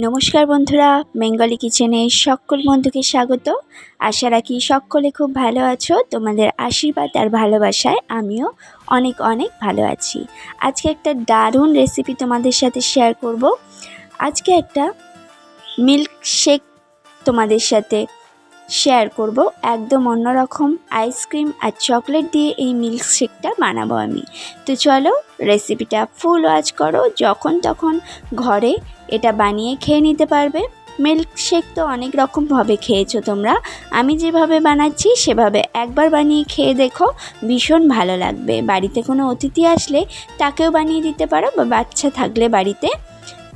নমস্কার বন্ধুরা, বেঙ্গলি কিচেনে সকল বন্ধুকে স্বাগত। আশা রাখি সকলে খুব ভালো আছো। তোমাদের আশীর্বাদ আর ভালোবাসায় আমিও অনেক অনেক ভালো আছি। আজকে একটা দারুণ রেসিপি তোমাদের সাথে শেয়ার করব। আজকে একটা মিল্ক শেক তোমাদের সাথে শেয়ার করব। একদম অন্যরকম আইসক্রিম আর চকলেট দিয়ে এই মিল্ক শেকটা বানাবো আমি। তো চলো রেসিপিটা ফুল ওয়াচ করো। যখন তখন ঘরে এটা বানিয়ে খেয়ে নিতে পারবে। মিল্ক শেক তো অনেক রকমভাবে খেয়েছো তোমরা, আমি যেভাবে বানাচ্ছি সেভাবে একবার বানিয়ে খেয়ে দেখো, ভীষণ ভালো লাগবে। বাড়িতে কোনো অতিথি আসলে তাকেও বানিয়ে দিতে পারো, বা বাচ্চা থাকলে বাড়িতে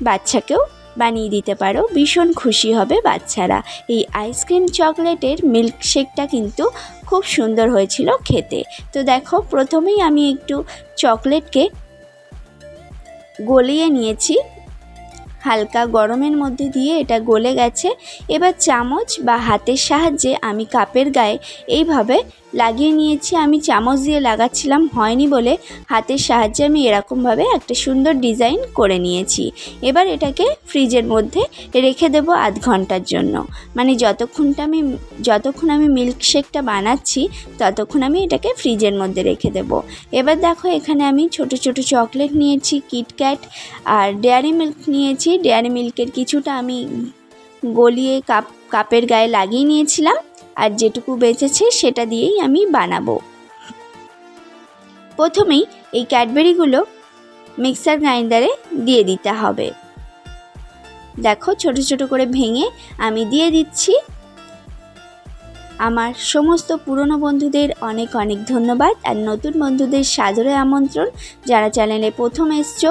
বাচ্চাকেও বানিয়ে দিতে পারো, ভীষণ খুশি হবে বাচ্চারা। এই আইসক্রিম চকলেটের মিল্ক শেকটা কিন্তু খুব সুন্দর হয়েছিল খেতে। তো দেখো, প্রথমেই আমি একটু চকলেটকে গলিয়ে নিয়েছি, হালকা গরমের মধ্যে দিয়ে এটা গলে গেছে। এবার চামচ বা হাতের সাহায্যে আমি কাপের গায়ে এইভাবে লাগিয়ে নিয়েছি। আমি চামচ দিয়ে লাগাচ্ছিলাম, হয়নি বলে হাতের সাহায্যে আমি এরকমভাবে একটা সুন্দর ডিজাইন করে নিয়েছি। এবার এটাকে ফ্রিজের মধ্যে রেখে দেব আধ ঘন্টার জন্য। মানে যতক্ষণ আমি মিল্ক শেকটা বানাচ্ছি ততক্ষণ আমি এটাকে ফ্রিজের মধ্যে রেখে দেব। এবার দেখো, এখানে আমি ছোট ছোট চকলেট নিয়েছি, কিটক্যাট আর ডেয়ারি মিল্ক নিয়েছি। ডেয়ারি মিল্কের কিছুটা আমি গলিয়ে কাপের গায়ে লাগিয়ে নিয়েছিলাম, আর যেটুকু বেঁচেছে সেটা দিয়েই আমি বানাবো। প্রথমেই এই ক্যাডবেরিগুলো মিক্সার গ্রাইন্ডারে দিয়ে দিতে হবে। দেখো, ছোট ছোট করে ভেঙে আমি দিয়ে দিচ্ছি। আমার সমস্ত পুরনো বন্ধুদের অনেক অনেক ধন্যবাদ, আর নতুন বন্ধুদের সাদরে আমন্ত্রণ। যারা চ্যানেলে প্রথম এসছো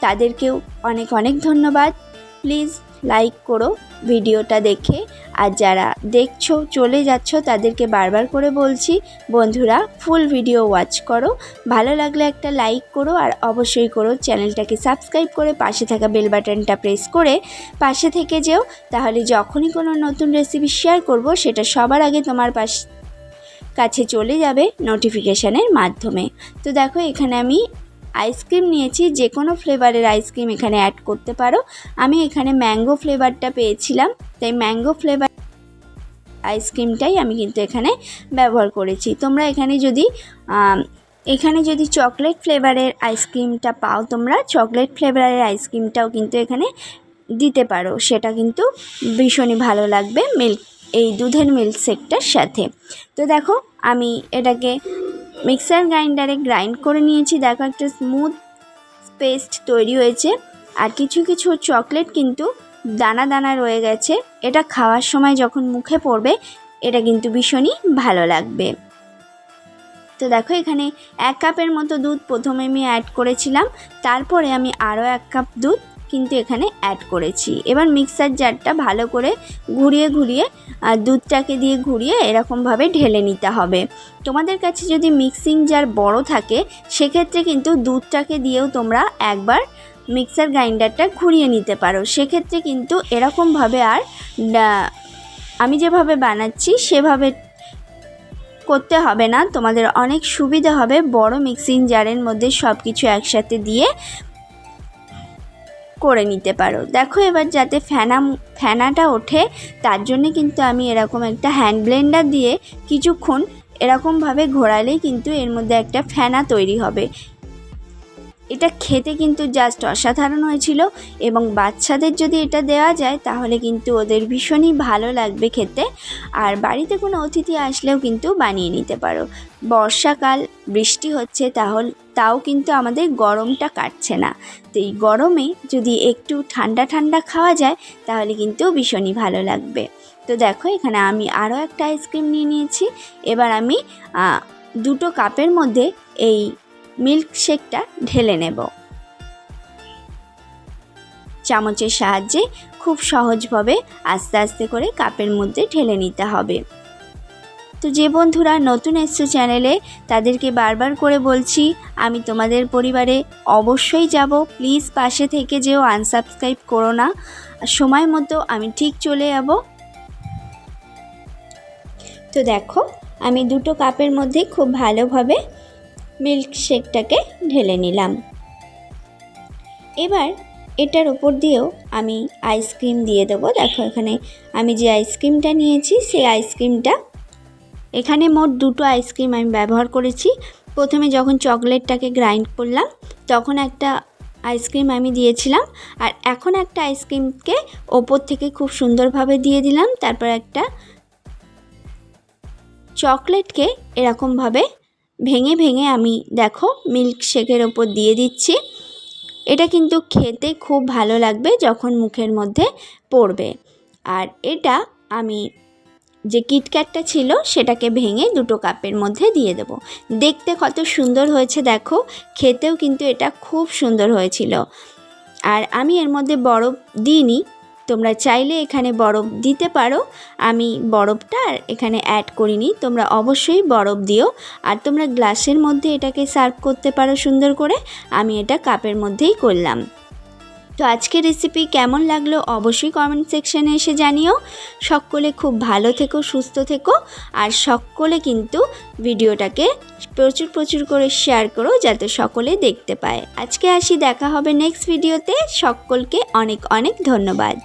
তাদেরকেও অনেক অনেক ধন্যবাদ। প্লিজ লাইক করো ভিডিওটা দেখে, আর যারা দেখছো চলে যাচ্ছ তাদেরকে বারবার করে বলছি, বন্ধুরা ফুল ভিডিও ওয়াচ করো। ভালো লাগলে একটা লাইক করো, আর অবশ্যই করো চ্যানেলটাকে সাবস্ক্রাইব করে পাশে থাকা বেল বাটনটা প্রেস করে পাশে থেকে যেও। তাহলে যখনই কোনো নতুন রেসিপি শেয়ার করব সেটা সবার আগে তোমার কাছে চলে যাবে নোটিফিকেশানের মাধ্যমে। তো দেখো, এখানে আমি আইসক্রিম নিয়েছি, যে কোনো ফ্লেভারের আইসক্রিম এখানে অ্যাড করতে পারো। আমি এখানে ম্যাঙ্গো ফ্লেভারটা পেয়েছিলাম, তাই ম্যাঙ্গো ফ্লেভার আইসক্রিমটাই আমি কিন্তু এখানে ব্যবহার করেছি। তোমরা এখানে যদি চকলেট ফ্লেভারের আইসক্রিমটা পাও, তোমরা চকলেট ফ্লেভারের আইসক্রিমটাও কিন্তু এখানে দিতে পারো, সেটা কিন্তু ভীষণই ভালো লাগবে এই দুধের মিল্ক শেকটার সাথে। তো দেখো, আমি এটাকে মিক্সার গ্রাইন্ডারে গ্রাইন্ড করে নিয়েছি। দেখো, একটা স্মুথ পেস্ট তৈরি হয়েছে, আর কিছু কিছু চকলেট কিন্তু দানা দানা রয়ে গেছে। এটা খাওয়ার সময় যখন মুখে পড়বে এটা কিন্তু ভীষণই ভালো লাগবে। তো দেখো, এখানে 1 কাপের মতো দুধ প্রথমে আমি অ্যাড করেছিলাম, তারপরে আমি আরও 1 কাপ দুধ কিন্তু এখানে অ্যাড করেছি। এবার মিক্সার জারটা ভালো করে ঘুরিয়ে দুধটাকে দিয়ে ঘুরিয়ে এরকমভাবে ঢেলে নিতে হবে। তোমাদের কাছে যদি মিক্সিং জার বড় থাকে সেক্ষেত্রে কিন্তু দুধটাকে দিয়েও তোমরা একবার মিক্সার গ্রাইন্ডারটা ঘুরিয়ে নিতে পারো। সেক্ষেত্রে কিন্তু এরকমভাবে আর আমি যেভাবে বানাচ্ছি সেভাবে করতে হবে না, তোমাদের অনেক সুবিধা হবে বড় মিক্সিং জারের মধ্যে সব কিছু একসাথে দিয়ে করে নিতে পারো। দেখো, এবার যাতে ফেনাটা ওঠে তার জন্য কিন্তু আমি এরকম একটা হ্যান্ড ব্লেন্ডার দিয়ে কিছুক্ষণ এরকমভাবে ঘোরালেই কিন্তু এর মধ্যে একটা ফেনা তৈরি হবে। এটা খেতে কিন্তু জাস্ট অসাধারণ হয়েছিল, এবং বাচ্চাদের যদি এটা দেওয়া যায় তাহলে কিন্তু ওদের ভীষণই ভালো লাগবে খেতে। আর বাড়িতে কোনো অতিথি আসলেও কিন্তু বানিয়ে নিতে পারো। বর্ষাকাল, বৃষ্টি হচ্ছে, তাও কিন্তু আমাদের গরমটা কাটছে না। তো এই গরমে যদি একটু ঠান্ডা ঠান্ডা খাওয়া যায় তাহলে কিন্তু ভীষণই ভালো লাগবে। তো দেখো, এখানে আমি আরও একটা আইসক্রিম নিয়ে নিয়েছি। এবার আমি 2 কাপের মধ্যে এই মিল্ক শেকটা ঢেলে নেব। চামচের সাহায্যে খুব সহজভাবে আস্তে আস্তে করে কাপের মধ্যে ঢেলে নিতে হবে। তো যে বন্ধুরা নতুন এসছো চ্যানেলে তাদেরকে বারবার করে বলছি, আমি তোমাদের পরিবারে অবশ্যই যাব, প্লিজ পাশে থেকে যেও, আনসাবস্ক্রাইব করো না। সময় মতো আমি ঠিক চলে যাব। তো দেখো, আমি 2 কাপের মধ্যে খুব ভালোভাবে মিল্ক শেকটাকে ঢেলে নিলাম। এবার এটার উপর দিয়েও আমি আইসক্রিম দিয়ে দেবো। দেখো এখানে আমি যে আইসক্রিমটা নিয়েছি সেই আইসক্রিমটা, এখানে মোট দুটো আইসক্রিম আমি ব্যবহার করেছি। প্রথমে যখন চকলেটটাকে গ্রাইন্ড করলাম তখন একটা আইসক্রিম আমি দিয়েছিলাম, আর এখন একটা আইসক্রিমকে ওপর থেকে খুব সুন্দরভাবে দিয়ে দিলাম। তারপর একটা চকলেটকে এরকমভাবে ভেঙে ভেঙে আমি দেখো মিল্কশেকের ওপর দিয়ে দিচ্ছি। এটা কিন্তু খেতে খুব ভালো লাগবে যখন মুখের মধ্যে পড়বে। আর এটা আমি যে কিটক্যাটটা ছিল সেটাকে ভেঙে দুটো কাপের মধ্যে দিয়ে দেব। দেখতে কত সুন্দর হয়েছে দেখো, খেতেও কিন্তু এটা খুব সুন্দর হয়েছিল। আর আমি এর মধ্যে বরফ দিইনি, তোমরা চাইলে এখানে বরফ দিতে পারো। আমি বরফটা আর এখানে অ্যাড করিনি, তোমরা অবশ্যই বরফ দিও। আর তোমরা গ্লাসের মধ্যে এটাকে সার্ভ করতে পারো সুন্দর করে। আমি এটা কাপের মধ্যেই করলাম। তো আজকের রেসিপি কেমন লাগলো অবশ্যই কমেন্ট সেকশানে এসে জানিও। সকলে খুব ভালো থেকো, সুস্থ থেকো, আর সকলে কিন্তু ভিডিওটাকে প্রচুর করে শেয়ার করো যাতে সকলে দেখতে পায়। আজকে আসি, দেখা হবে নেক্সট ভিডিওতে। সকলকে অনেক অনেক ধন্যবাদ।